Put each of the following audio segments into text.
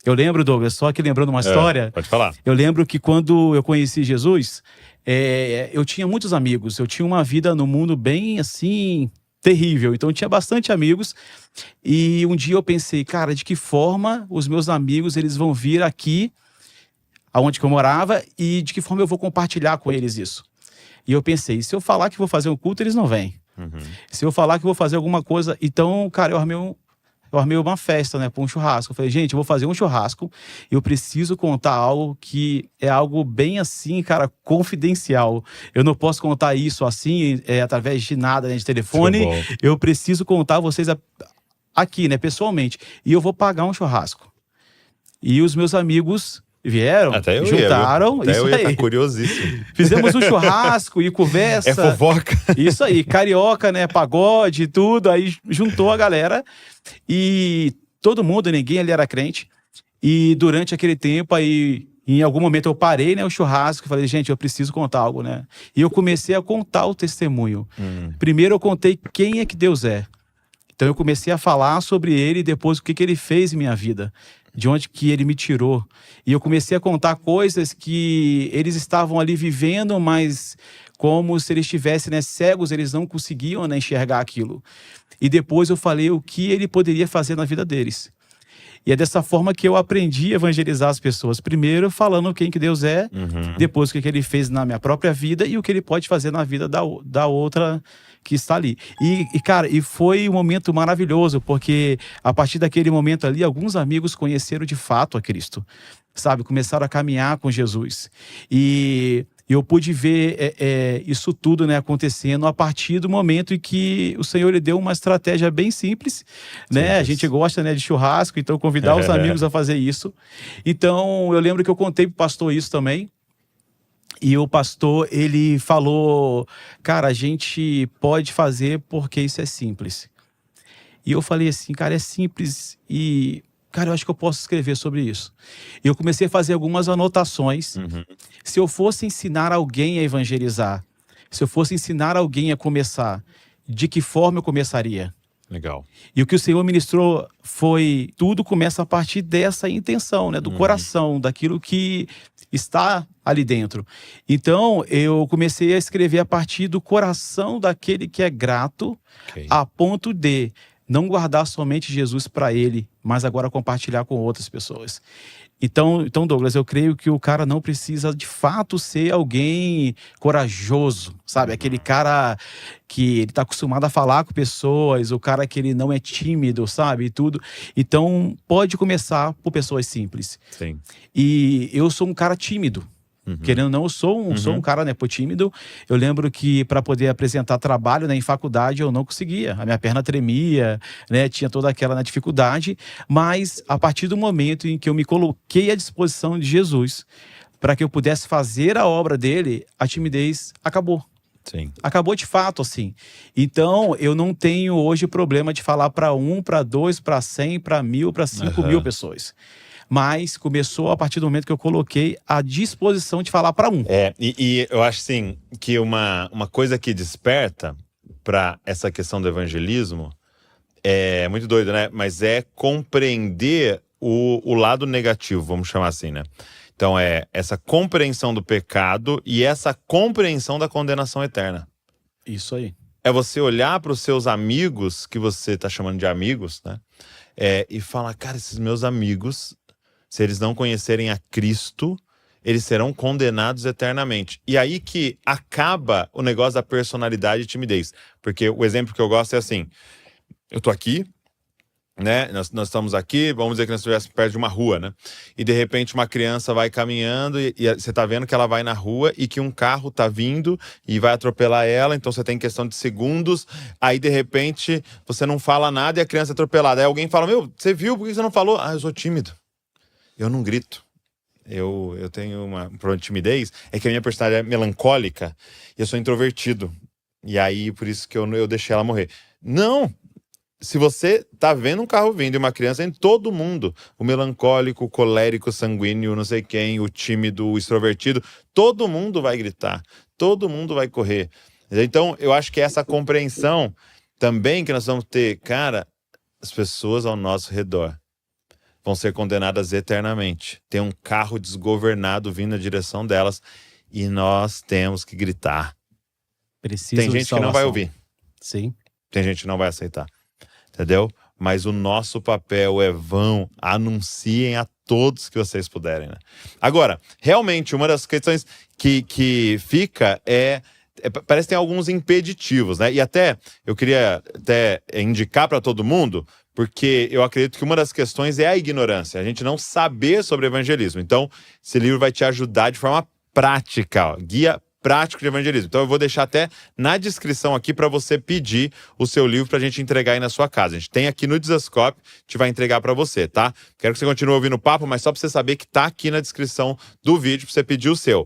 Eu lembro, Douglas, só que lembrando uma história. Pode falar. Eu lembro que quando eu conheci Jesus, eu tinha muitos amigos. Eu tinha uma vida no mundo bem, assim, terrível. Então, eu tinha bastante amigos. E um dia eu pensei, cara, de que forma os meus amigos eles vão vir aqui, aonde que eu morava, e de que forma eu vou compartilhar com eles isso? E eu pensei, se eu falar que vou fazer um culto, eles não vêm. Se eu falar que vou fazer alguma coisa... Então, cara, eu armei uma festa, né, para um churrasco. Eu falei, gente, eu vou fazer um churrasco e eu preciso contar algo que é algo bem assim, cara, confidencial. Eu não posso contar isso assim, através de nada, né, de telefone. Eu preciso contar a vocês aqui, né, pessoalmente. E eu vou pagar um churrasco. E os meus amigos vieram, até eu juntaram. Até isso eu ia aí. estar curiosíssimo. Fizemos um churrasco e conversa. É fofoca. Isso aí, carioca, né? Pagode e tudo. Aí juntou a galera e todo mundo, ninguém ali era crente. E durante aquele tempo aí, em algum momento eu parei, né, o churrasco e falei, gente, eu preciso contar algo, né? E eu comecei a contar o testemunho. Primeiro eu contei quem é que Deus é. Então eu comecei a falar sobre ele e depois o que ele fez em minha vida. De onde que ele me tirou. E eu comecei a contar coisas que eles estavam ali vivendo, mas como se eles estivessem, né, cegos, eles não conseguiam, né, enxergar aquilo. E depois eu falei o que ele poderia fazer na vida deles. E é dessa forma que eu aprendi a evangelizar as pessoas. Primeiro falando quem que Deus é, depois o que ele fez na minha própria vida e o que ele pode fazer na vida da outra que está ali. Cara, foi um momento maravilhoso, porque a partir daquele momento ali, alguns amigos conheceram de fato a Cristo, sabe? Começaram a caminhar com Jesus. E eu pude ver isso tudo, né, acontecendo a partir do momento em que o Senhor lhe deu uma estratégia bem simples, né? A gente gosta, né, de churrasco, então convidar os amigos a fazer isso. Então, eu lembro que eu contei pro pastor isso também. E o pastor, ele falou, cara, a gente pode fazer porque isso é simples. E eu falei assim, cara, é simples e... Cara, eu acho que eu posso escrever sobre isso. E eu comecei a fazer algumas anotações. Se eu fosse ensinar alguém a evangelizar, se eu fosse ensinar alguém a começar, de que forma eu começaria? Legal. E o que o Senhor ministrou foi... Tudo começa a partir dessa intenção, né? Do coração, daquilo que está ali dentro. Então, eu comecei a escrever a partir do coração daquele que é grato, a ponto de não guardar somente Jesus para ele, mas agora compartilhar com outras pessoas. Então, Douglas, eu creio que o cara não precisa de fato ser alguém corajoso, sabe? Aquele cara que ele tá acostumado a falar com pessoas, o cara que ele não é tímido, sabe? E tudo. Então, pode começar por pessoas simples. Sim. E eu sou um cara tímido. Querendo ou não, eu sou um cara, né, tímido. Eu lembro que para poder apresentar trabalho, né, em faculdade eu não conseguia. A minha perna tremia, né, tinha toda aquela, né, dificuldade. Mas a partir do momento em que eu me coloquei à disposição de Jesus para que eu pudesse fazer a obra dele, a timidez acabou. Sim. Acabou de fato, assim. Então, eu não tenho hoje problema de falar para 1, para 2, para 100, para 1000, para 5.000 pessoas. Mas começou a partir do momento que eu coloquei à disposição de falar para um. E eu acho, assim, que uma coisa que desperta para essa questão do evangelismo é muito doido, né? Mas é compreender o lado negativo, vamos chamar assim, né? Então, é essa compreensão do pecado e essa compreensão da condenação eterna. Isso aí. É você olhar para os seus amigos, que você está chamando de amigos, né? E falar, cara, esses meus amigos... Se eles não conhecerem a Cristo, eles serão condenados eternamente. E aí que acaba o negócio da personalidade e timidez. Porque o exemplo que eu gosto é assim, eu tô aqui, né? Nós estamos aqui, vamos dizer que nós estivéssemos perto de uma rua, né? E de repente uma criança vai caminhando e você tá vendo que ela vai na rua e que um carro tá vindo e vai atropelar ela, então você tem questão de segundos, aí de repente você não fala nada e a criança é atropelada. Aí alguém fala, meu, você viu? Por que você não falou? Ah, eu sou tímido. Eu não grito. Eu tenho um problema de timidez. É que a minha personalidade é melancólica e eu sou introvertido. E aí, por isso que eu deixei ela morrer. Não! Se você tá vendo um carro vindo e uma criança, em todo mundo, o melancólico, o colérico, o sanguíneo, não sei quem, o tímido, o extrovertido, todo mundo vai gritar. Todo mundo vai correr. Então, eu acho que essa compreensão também que nós vamos ter, cara, as pessoas ao nosso redor vão ser condenadas eternamente. Tem um carro desgovernado vindo na direção delas e nós temos que gritar. Tem gente que não vai ouvir. Sim. Tem gente que não vai aceitar. Entendeu? Mas o nosso papel é vão, anunciem a todos que vocês puderem, né? Agora, realmente, uma das questões que fica parece que tem alguns impeditivos, né? E até, eu queria indicar para todo mundo, porque eu acredito que uma das questões é a ignorância, a gente não saber sobre evangelismo. Então, esse livro vai te ajudar de forma prática, ó, guia prático de evangelismo. Então eu vou deixar até na descrição aqui para você pedir o seu livro para a gente entregar aí na sua casa. A gente tem aqui no Dizascope, a gente vai entregar para você, tá? Quero que você continue ouvindo o papo, mas só para você saber que tá aqui na descrição do vídeo para você pedir o seu.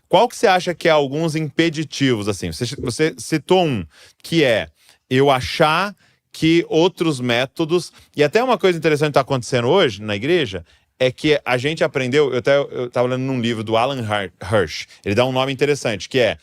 Qual que você acha que é alguns impeditivos, assim? Você citou um, que é eu achar que outros métodos... E até uma coisa interessante que está acontecendo hoje na igreja é que a gente aprendeu... Eu estava lendo num livro do Alan Hirsch. Ele dá um nome interessante, que é...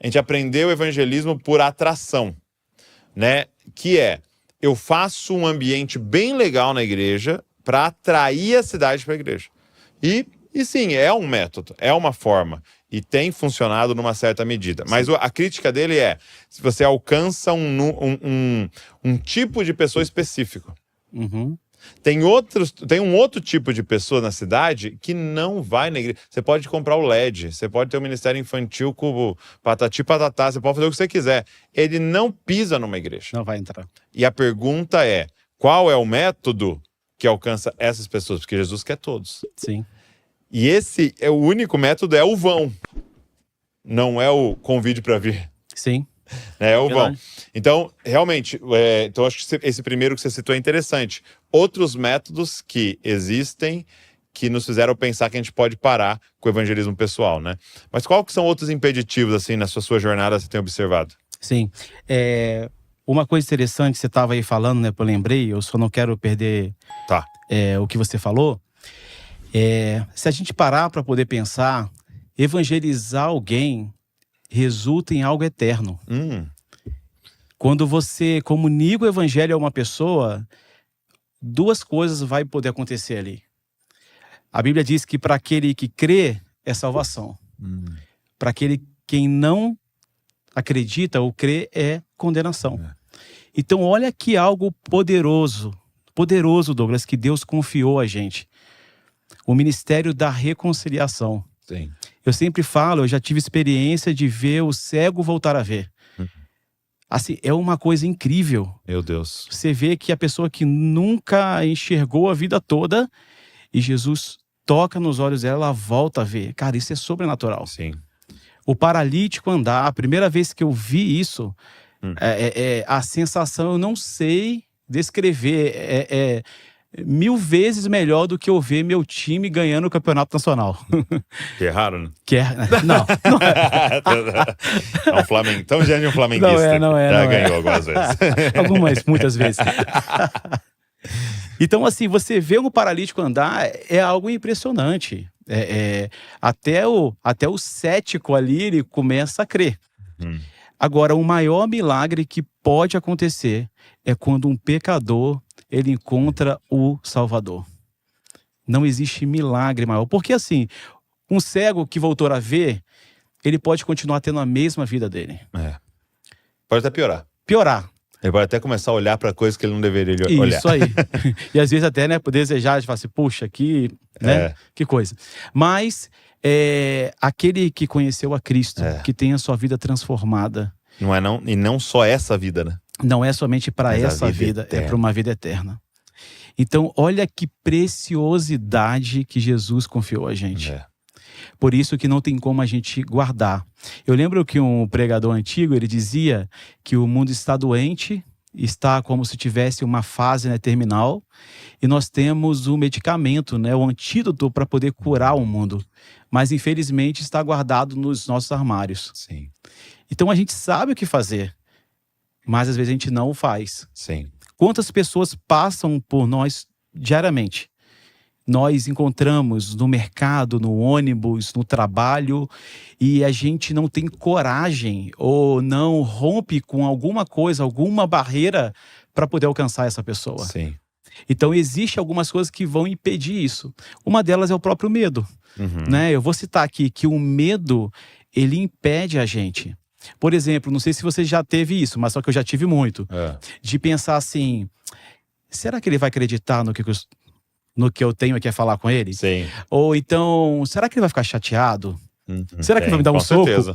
A gente aprendeu o evangelismo por atração, né? Que é... Eu faço um ambiente bem legal na igreja para atrair a cidade para a igreja. E sim, é um método, é uma forma. E tem funcionado numa certa medida. Mas a crítica dele é... Se você alcança um tipo de pessoa específico. Uhum. Tem um outro tipo de pessoa na cidade que não vai na igreja. Você pode comprar o LED, você pode ter um ministério infantil com patati patatá, você pode fazer o que você quiser. Ele não pisa numa igreja. Não vai entrar. E a pergunta é, qual é o método que alcança essas pessoas? Porque Jesus quer todos. Sim. E esse é o único método, é o vão. Não é o convite para vir. Sim. É o vão. Então, realmente, então acho que esse primeiro que você citou é interessante. Outros métodos que existem que nos fizeram pensar que a gente pode parar com o evangelismo pessoal, né? Mas qual que são outros impeditivos, assim, na sua jornada que você tem observado? Sim. Uma coisa interessante que você estava aí falando, né? Eu lembrei, eu só não quero perder o que você falou. Se a gente parar para poder pensar, evangelizar alguém resulta em algo eterno. Quando você comunica o evangelho a uma pessoa, duas coisas vai poder acontecer ali. A Bíblia diz que para aquele que crê é salvação. Para aquele quem não acredita ou crê é condenação. Então olha que algo poderoso, Douglas, que Deus confiou a gente. O ministério da reconciliação. Sim. Eu sempre falo, eu já tive experiência de ver o cego voltar a ver. Assim, é uma coisa incrível. Meu Deus. Você vê que a pessoa que nunca enxergou a vida toda e Jesus toca nos olhos dela, ela volta a ver. Cara, isso é sobrenatural. Sim. O paralítico andar, a primeira vez que eu vi isso, a sensação eu não sei descrever. 1000 vezes melhor do que eu ver meu time ganhando o campeonato nacional. Que é raro, né? Não é. É um Flamengo. Tão já é um flamenguista. Não é. Já ganhou algumas vezes. Muitas vezes. Então, assim, você vê um paralítico andar é algo impressionante. Até o cético ali, ele começa a crer. Agora, o maior milagre que pode acontecer é quando um pecador ele encontra o Salvador. Não existe milagre maior. Porque assim, um cego que voltou a ver, ele pode continuar tendo a mesma vida dele. Pode até piorar. Ele pode até começar a olhar para coisas que ele não deveria olhar. Isso aí. E às vezes até, né, desejar, de falar assim, puxa, que coisa. Mas aquele que conheceu a Cristo, que tem a sua vida transformada. E não só essa vida, né? Não é somente para essa vida, é para uma vida eterna. Então, olha que preciosidade que Jesus confiou a gente. Por isso que não tem como a gente guardar. Eu lembro que um pregador antigo, ele dizia que o mundo está doente, está como se tivesse uma fase, né, terminal, e nós temos o medicamento, né, o antídoto para poder curar o mundo. Mas, infelizmente, está guardado nos nossos armários. Sim. Então, a gente sabe o que fazer. Mas às vezes a gente não o faz. Sim. Quantas pessoas passam por nós diariamente? Nós encontramos no mercado, no ônibus, no trabalho, e a gente não tem coragem ou não rompe com alguma coisa, alguma barreira para poder alcançar essa pessoa. Sim. Então, existe algumas coisas que vão impedir isso. Uma delas é o próprio medo, né? Eu vou citar aqui que o medo, ele impede a gente. Por exemplo, não sei se você já teve isso, mas só que eu já tive muito. De pensar assim, será que ele vai acreditar no que eu tenho aqui a falar com ele? Sim. Ou então, será que ele vai ficar chateado? Será que ele vai me dar um com soco? certeza.